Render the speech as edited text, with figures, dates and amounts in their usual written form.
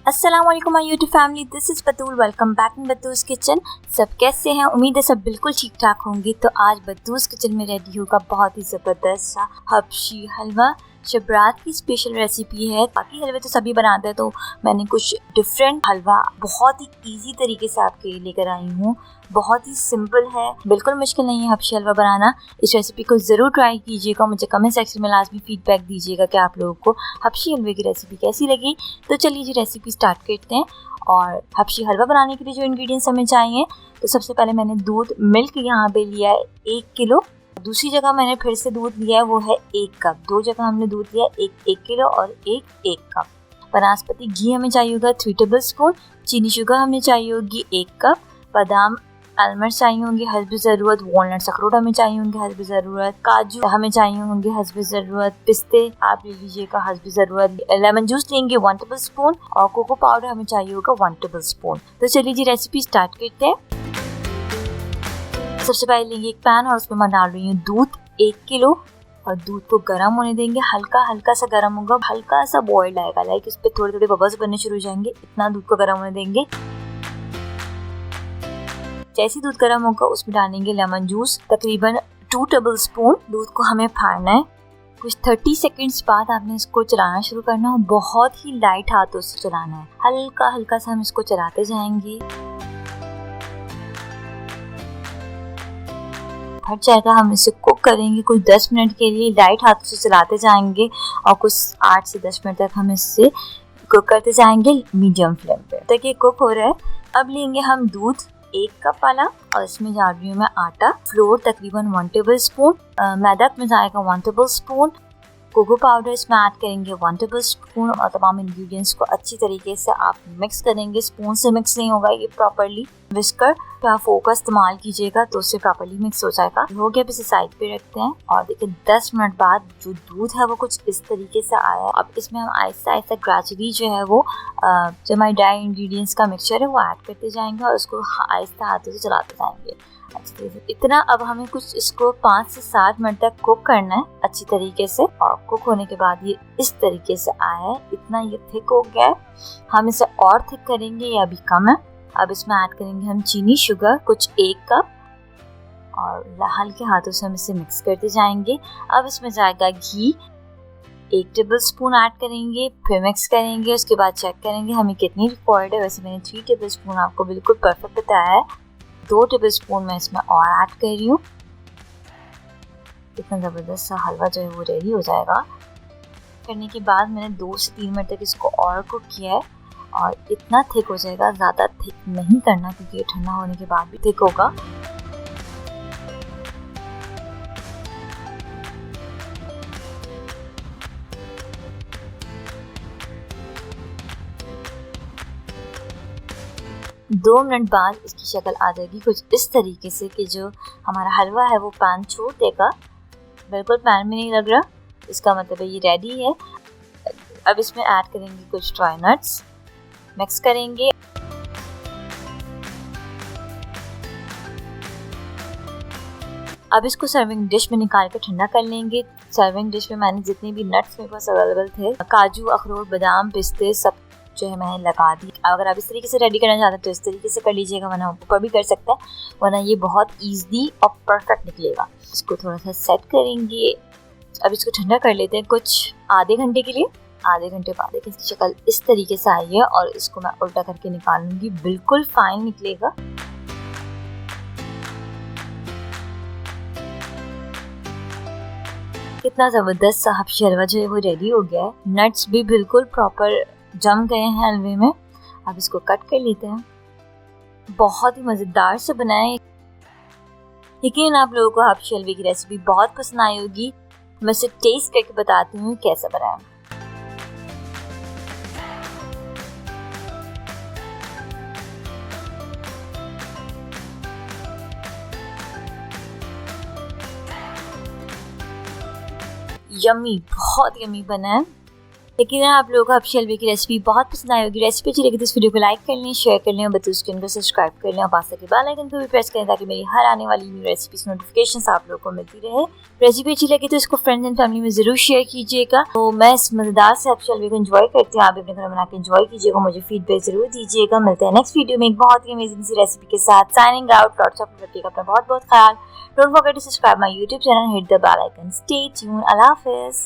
अस्सलाम वालेकुम my YouTube family, this is Batool. Welcome back in बतूस किचन। सब कैसे हैं? उम्मीद है सब बिल्कुल ठीक ठाक होंगे। तो आज बतूस किचन में रेडी होगा बहुत ही ज़बरदस्त सा हबशी हलवा। शबरात की स्पेशल रेसिपी है। बाकी हलवे तो सभी बनाते हैं, तो मैंने कुछ डिफरेंट हलवा बहुत ही इजी तरीके से आपके लिए लेकर आई हूँ। बहुत ही सिंपल है, बिल्कुल मुश्किल नहीं है हबशी हलवा बनाना। इस रेसिपी को ज़रूर ट्राई कीजिएगा। मुझे कमेंट सेक्शन में लाजमी फीडबैक दीजिएगा कि आप लोगों को हबशी हलवे की रेसिपी कैसी लगी। तो चलिए जी रेसिपी स्टार्ट करते हैं। और हबशी हलवा बनाने के लिए जो इंग्रेडिएंट्स हमें चाहिए, तो सबसे पहले मैंने दूध मिल्क यहाँ पे लिया है 1 किलो। दूसरी जगह मैंने फिर से दूध लिया है, वो है 1 कप। दो जगह हमने दूध लिया 1 किलो और 1 कप। वनस्पति घी हमें चाहिए होगा 3 टेबल स्पून। चीनी शुगर हमें चाहिए होगी 1 कप। बादाम आलमंड चाहिए होंगे हस्ब ज़रूरत। वॉलनट्स अखरोट हमें चाहिए होंगे हस्ब ज़रूरत। काजू हमें चाहिए होंगे हस्ब ज़रूरत। पिस्ते आप ले लीजिएगा हस्ब ज़रूरत। लेमन जूस लेंगे 1 टेबल स्पून और कोको पाउडर हमें चाहिए होगा 1 टेबल स्पून। तो चलिए जी रेसिपी स्टार्ट करते हैं। सबसे पहले लेंगे एक पैन और उसमें मैं डाल रही हूँ दूध 1 किलो और दूध को गर्म होने देंगे। हल्का हल्का सा गर्म होगा, हल्का सा बॉइल्ड आएगा, लाइक इस पे थोड़े थोड़े बबल्स बनने शुरू हो जाएंगे। इतना दूध को गर्म होने देंगे। जैसे दूध गर्म होगा उसमें डालेंगे लेमन जूस तकरीबन 2 टेबल स्पून। दूध को हमें फाड़ना है। कुछ 30 सेकंड्स बाद आपने इसको चलाना शुरू करना है। बहुत ही लाइट हाथों से चलाना है, हल्का हल्का सा हम इसको चलाते जाएंगे। फट जाएगा, हम इसे कुक करेंगे कुछ 10 मिनट के लिए। लाइट हाथों से चलाते जाएंगे और कुछ 8 से 10 मिनट तक हम इससे कुक करते जाएंगे मीडियम फ्लेम पे तक ये कुक हो रहा है। अब लेंगे हम दूध 1 कप वाला और इसमें डाल रही हूँ मैं आटा। फ्लोर तकरीबन 1 टेबल स्पून। मैदा में जाएगा 1 टेबल स्पून। कोको पाउडर इसमें ऐड करेंगे 1 टेबल स्पून और तमाम इंग्रेडिएंट्स को अच्छी तरीके से आप मिक्स करेंगे। स्पून से मिक्स नहीं होगा ये प्रॉपर्ली। विस्कर का फोक का इस्तेमाल कीजिएगा तो उससे प्रॉपर्ली मिक्स हो जाएगा। हो गया, अब इसे साइड पे रखते हैं। और देखिए 10 मिनट बाद जो दूध है वो कुछ इस तरीके से आया है। अब इसमें हम आहिस्ता आहिस्ता ग्रेजुअली जो है वो जो हमारे ड्राई इंग्रेडिएंट्स का मिक्सचर है वो ऐड करते जाएंगे और उसको आहिस्ता हाथों से चलाते जाएंगे। इतना अब हमें कुछ इसको 5 से 7 मिनट तक कुक करना है अच्छी तरीके से। और कुक होने के बाद ये इस तरीके से आया है, इतना ये थिक हो गया है। हम इसे और थिक करेंगे, ये अभी कम है। अब इसमें ऐड करेंगे हम चीनी शुगर कुछ 1 कप और हल्के हाथों से हम इसे मिक्स करते जाएंगे। अब इसमें जाएगा घी 1 टेबल स्पून ऐड करेंगे, फिर मिक्स करेंगे। उसके बाद चेक करेंगे हमें कितनी रिक्वायर्ड है। वैसे मैंने 3 टेबल स्पून आपको बिल्कुल परफेक्ट बताया है। 2 टेबल स्पून मैं इसमें और ऐड कर रही हूँ। इतना ज़बरदस्त सा हलवा जो है वो रेडी हो जाएगा। करने के बाद मैंने 2 से 3 मिनट तक इसको और कुक किया है और इतना थिक हो जाएगा। ज़्यादा थिक नहीं करना क्योंकि ये ठंडा होने के बाद भी थिक होगा। दो मिनट बाद इसकी शक्ल आ जाएगी कुछ इस तरीके से कि जो हमारा हलवा है वो पैन छोड़ देगा। बिल्कुल पैन में नहीं लग रहा, इसका मतलब है ये रेडी है। अब इसमें ऐड करेंगे कुछ ड्राई नट्स, मिक्स करेंगे। अब इसको सर्विंग डिश में निकाल कर ठंडा कर लेंगे। सर्विंग डिश में मैंने जितने भी नट्स मेरे पास अवेलेबल थे, काजू अखरोट बादाम पिस्ते सब जो है मैंने लगा दी। अगर आप इस तरीके से रेडी करना चाहते हैं तो इस तरीके से कर लीजिएगा, वरना ऊपर भी कर सकते हैं, वरना ये बहुत ईजी और परफेक्ट निकलेगा। इसको थोड़ा सा सेट करेंगे। अब इसको ठंडा कर लेते हैं कुछ आधे घंटे के लिए। आधे घंटे बाद इसकी शक्ल इस तरीके से आई है और इसको मैं उल्टा करके निकालूंगी, बिल्कुल फाइन निकलेगा। कितना ज़बरदस्त सा हबशी हलवा जो है वो रेडी हो गया है। नट्स भी बिल्कुल प्रॉपर जम गए हैं हलवे में। अब इसको कट कर लेते हैं। बहुत ही मज़ेदार से बनाए। यकीन आप लोगों को हबशी हलवे की रेसिपी बहुत पसंद आई होगी। मैं इसे टेस्ट करके बताती हूँ कैसा बना है। यम्मी, बहुत यम्मी बना है। लेकिन आप लोगों को अब शलवे की रेसिपी बहुत पसंद आई होगी। रेसिपी अच्छी लगी तो इस वीडियो को लाइक कर लें, शेयर कर लें और बतूस चैनल को सब्सक्राइब कर लें और पास के बेल आइकन को भी प्रेस करें ताकि मेरी हर आने वाली न्यू रेसिपीज नोटिफिकेशंस आप लोगों को मिलती रहे। रेसिपी अच्छी लगी तो इसको फ्रेंड्स एंड फैमिली में जरूर शेयर कीजिएगा। तो मैं इस मजेदार से आप शलवे को एंजॉय करती हूँ, आप अपने घर बना के एंजॉय कीजिएगा, मुझे फीडबैक जरूर दीजिएगा। मिलते हैं नेक्स्ट वीडियो में एक बहुत ही अमेजिंग सी रेसिपी के साथ। साइनिंग आउट, लॉट्स ऑफ रखिएगा अपना बहुत बहुत ख्याल। Don't forget to subscribe my YouTube channel, hit the bell icon, stay tuned, अल्लाह हाफिज़।